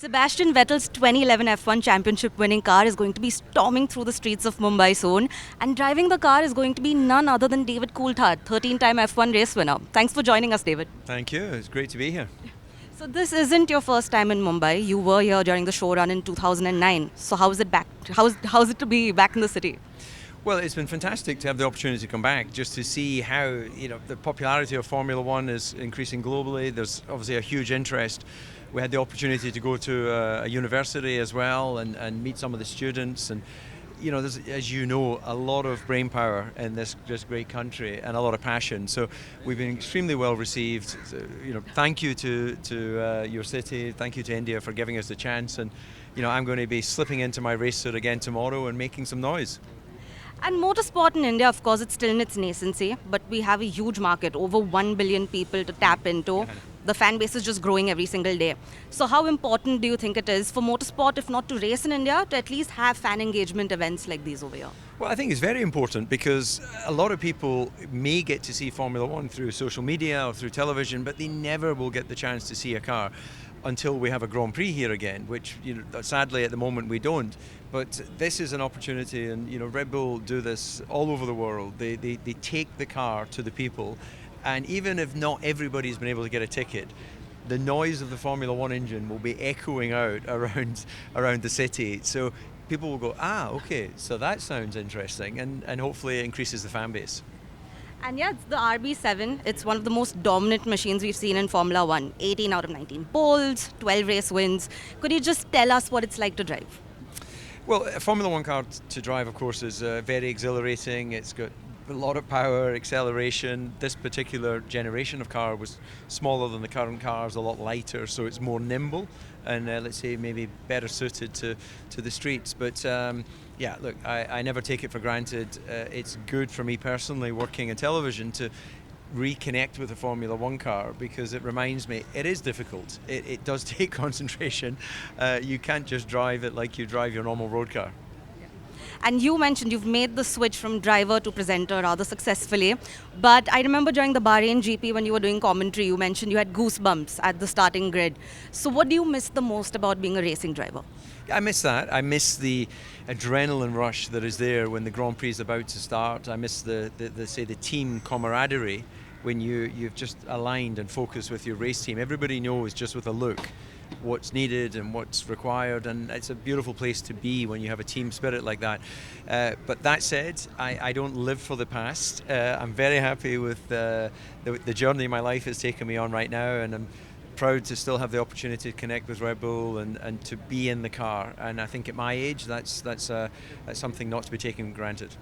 Sebastian Vettel's 2011 F1 Championship winning car is going to be storming through the streets of Mumbai soon, and driving the car is going to be none other than David Coulthard, 13-time F1 race winner. Thanks for joining us, David. Thank you. It's great to be here. So this isn't your first time in Mumbai. You were here during the show run in 2009. So how's it back? How's it to be back in the city? Well, it's been fantastic to have the opportunity to come back just to see how the popularity of Formula One is increasing globally. There's obviously a huge interest. We had the opportunity to go to a university as well and meet some of the students, and there's, as you know, a lot of brain power in this great country and a lot of passion. So we've been extremely well received. So, thank you to your city. Thank you to India for giving us the chance. And I'm going to be slipping into my race suit again tomorrow and making some noise. And motorsport in India, of course, it's still in its nascency, but we have a huge market, over 1 billion people to tap into. The fan base is just growing every single day. So how important do you think it is for motorsport, if not to race in India, to at least have fan engagement events like these over here? Well, I think it's very important because a lot of people may get to see Formula One through social media or through television, but they never will get the chance to see a car until we have a Grand Prix here again, which sadly at the moment we don't. But this is an opportunity, and Red Bull do this all over the world. They take the car to the people, and even if not everybody's been able to get a ticket, the noise of the Formula One engine will be echoing out around the city. So people will go, okay, so that sounds interesting, and hopefully it increases the fan base. And yeah, it's the RB7. It's one of the most dominant machines we've seen in Formula One. 18 out of 19 poles, 12 race wins. Could you just tell us what it's like to drive? Well, a Formula One car to drive, of course, is very exhilarating. It's got a lot of power, acceleration. This particular generation of car was smaller than the current cars, a lot lighter, so it's more nimble and let's say maybe better suited to the streets. But look, I never take it for granted. It's good for me personally working in television to reconnect with a Formula One car because it reminds me it is difficult. It does take concentration. You can't just drive it like you drive your normal road car. And you mentioned you've made the switch from driver to presenter rather successfully. But I remember during the Bahrain GP when you were doing commentary, you mentioned you had goosebumps at the starting grid. So what do you miss the most about being a racing driver? I miss that. I miss the adrenaline rush that is there when the Grand Prix is about to start. I miss the team camaraderie when you've just aligned and focused with your race team. Everybody knows just with a look what's needed and what's required, and it's a beautiful place to be when you have a team spirit like that. But that said, I don't live for the past. I'm very happy with the journey my life has taken me on right now, and I'm proud to still have the opportunity to connect with Red Bull and to be in the car. And I think at my age, that's something not to be taken for granted.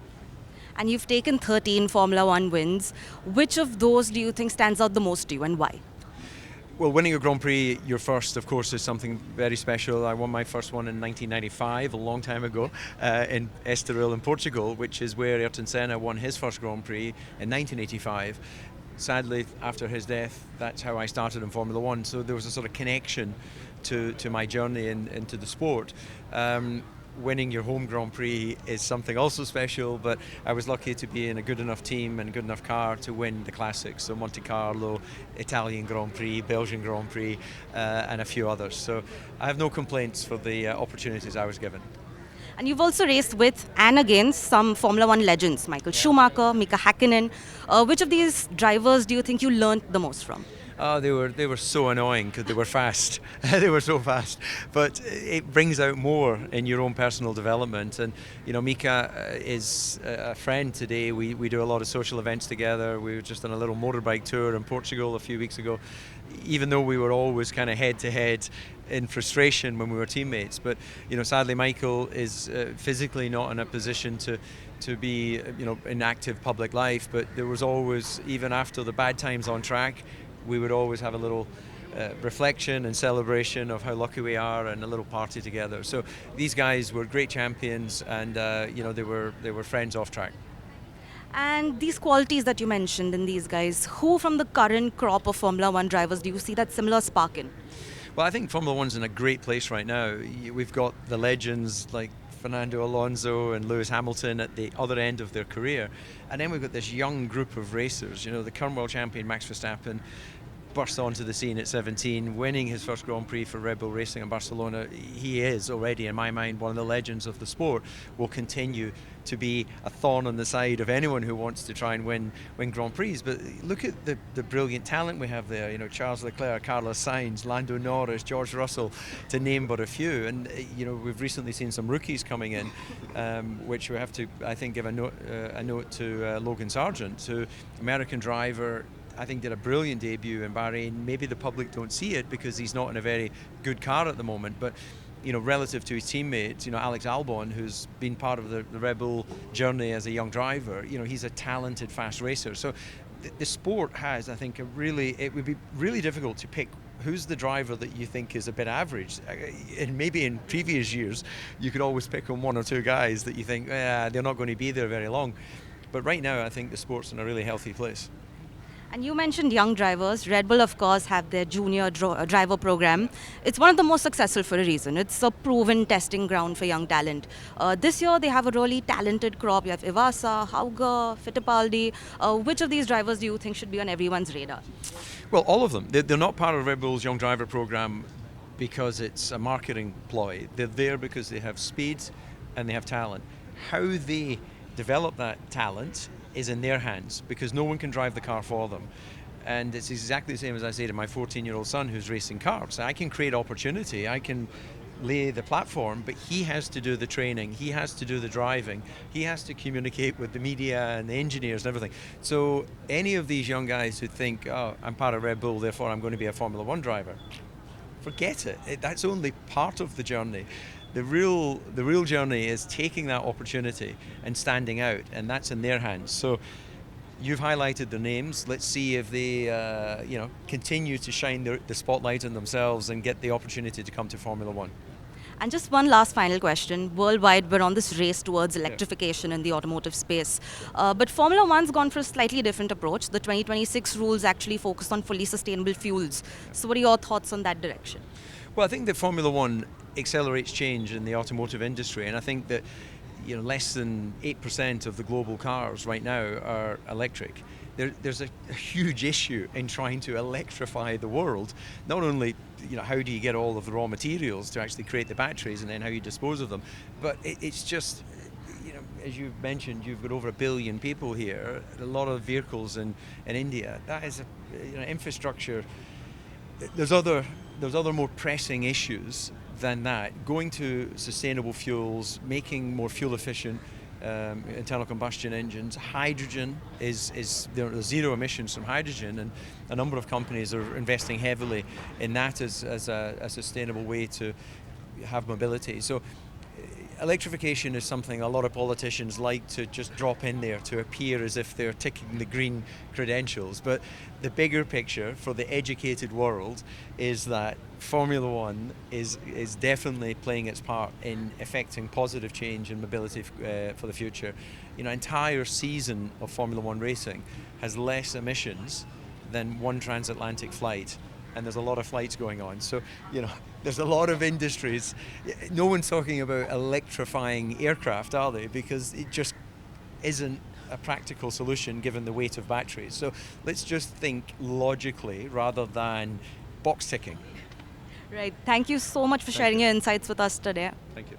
And you've taken 13 Formula One wins. Which of those do you think stands out the most to you, and why? Well, winning a Grand Prix, your first, of course, is something very special. I won my first one in 1995, a long time ago, in Estoril in Portugal, which is where Ayrton Senna won his first Grand Prix in 1985. Sadly, after his death, that's how I started in Formula One. So there was a sort of connection to my journey into the sport. Winning your home Grand Prix is something also special, but I was lucky to be in a good enough team and a good enough car to win the classics, so Monte Carlo, Italian Grand Prix, Belgian Grand Prix, and a few others. So I have no complaints for the opportunities I was given. And you've also raced with and against some Formula One legends, Michael Schumacher, Mika Häkkinen. Which of these drivers do you think you learned the most from? They were so annoying because they were fast. They were so fast. But it brings out more in your own personal development. And, Mika is a friend today. We do a lot of social events together. We were just on a little motorbike tour in Portugal a few weeks ago, even though we were always kind of head to head in frustration when we were teammates. But, sadly, Michael is physically not in a position to be, in active public life. But there was always, even after the bad times on track, we would always have a little reflection and celebration of how lucky we are and a little party together. So these guys were great champions, and they were friends off track. And these qualities that you mentioned in these guys, who from the current crop of Formula One drivers do you see that similar spark in? Well, I think Formula One's in a great place right now. We've got the legends like Fernando Alonso and Lewis Hamilton at the other end of their career. And then we've got this young group of racers, the current world champion Max Verstappen, burst onto the scene at 17, winning his first Grand Prix for Red Bull Racing in Barcelona. He is already, in my mind, one of the legends of the sport. Will continue to be a thorn on the side of anyone who wants to try and win Grand Prix. But look at the brilliant talent we have there. You know, Charles Leclerc, Carlos Sainz, Lando Norris, George Russell, to name but a few. And you know, we've recently seen some rookies coming in, which we have to, I think, give a note to Logan Sargent, who American driver. I think did a brilliant debut in Bahrain. Maybe the public don't see it because he's not in a very good car at the moment, but you know, relative to his teammates, you know, Alex Albon, who's been part of the Red Bull journey as a young driver, you know, he's a talented, fast racer. So the sport has, I think, it would be really difficult to pick who's the driver that you think is a bit average. And maybe in previous years, you could always pick on one or two guys that you think, they're not going to be there very long. But right now, I think the sport's in a really healthy place. And you mentioned young drivers. Red Bull, of course, have their junior driver program. It's one of the most successful for a reason. It's a proven testing ground for young talent. This year, they have a really talented crop. You have Ivasa, Hauger, Fittipaldi. Which of these drivers do you think should be on everyone's radar? Well, all of them. They're not part of Red Bull's young driver program because it's a marketing ploy. They're there because they have speed and they have talent. How they develop that talent is in their hands because no one can drive the car for them. And it's exactly the same as I say to my 14-year-old son who's racing cars. I can create opportunity, I can lay the platform, but he has to do the training, he has to do the driving, he has to communicate with the media and the engineers and everything. So any of these young guys who think, oh, I'm part of Red Bull, therefore I'm going to be a Formula One driver, forget it. That's only part of the journey. The real journey is taking that opportunity and standing out, and that's in their hands. So you've highlighted their names. Let's see if they continue to shine the spotlight on themselves and get the opportunity to come to Formula One. And just one last final question. Worldwide, we're on this race towards electrification in the automotive space. But Formula One's gone for a slightly different approach. The 2026 rules actually focus on fully sustainable fuels. So what are your thoughts on that direction? Well, I think that Formula One accelerates change in the automotive industry, and I think that less than 8% of the global cars right now are electric. There's a huge issue in trying to electrify the world. Not only how do you get all of the raw materials to actually create the batteries, and then how you dispose of them, but it's just as you've mentioned, you've got over 1 billion people here, a lot of vehicles in India. That is infrastructure. There's other more pressing issues than that. Going to sustainable fuels, making more fuel efficient internal combustion engines. Hydrogen is there are zero emissions from hydrogen, and a number of companies are investing heavily in that as a sustainable way to have mobility. So electrification is something a lot of politicians like to just drop in there to appear as if they're ticking the green credentials. But the bigger picture for the educated world is that Formula One is definitely playing its part in effecting positive change in mobility for the future. An entire season of Formula One racing has less emissions than one transatlantic flight. And there's a lot of flights going on. So, there's a lot of industries. No one's talking about electrifying aircraft, are they? Because it just isn't a practical solution given the weight of batteries. So let's just think logically rather than box ticking. Right. Thank you so much for sharing your insights with us today. Thank you.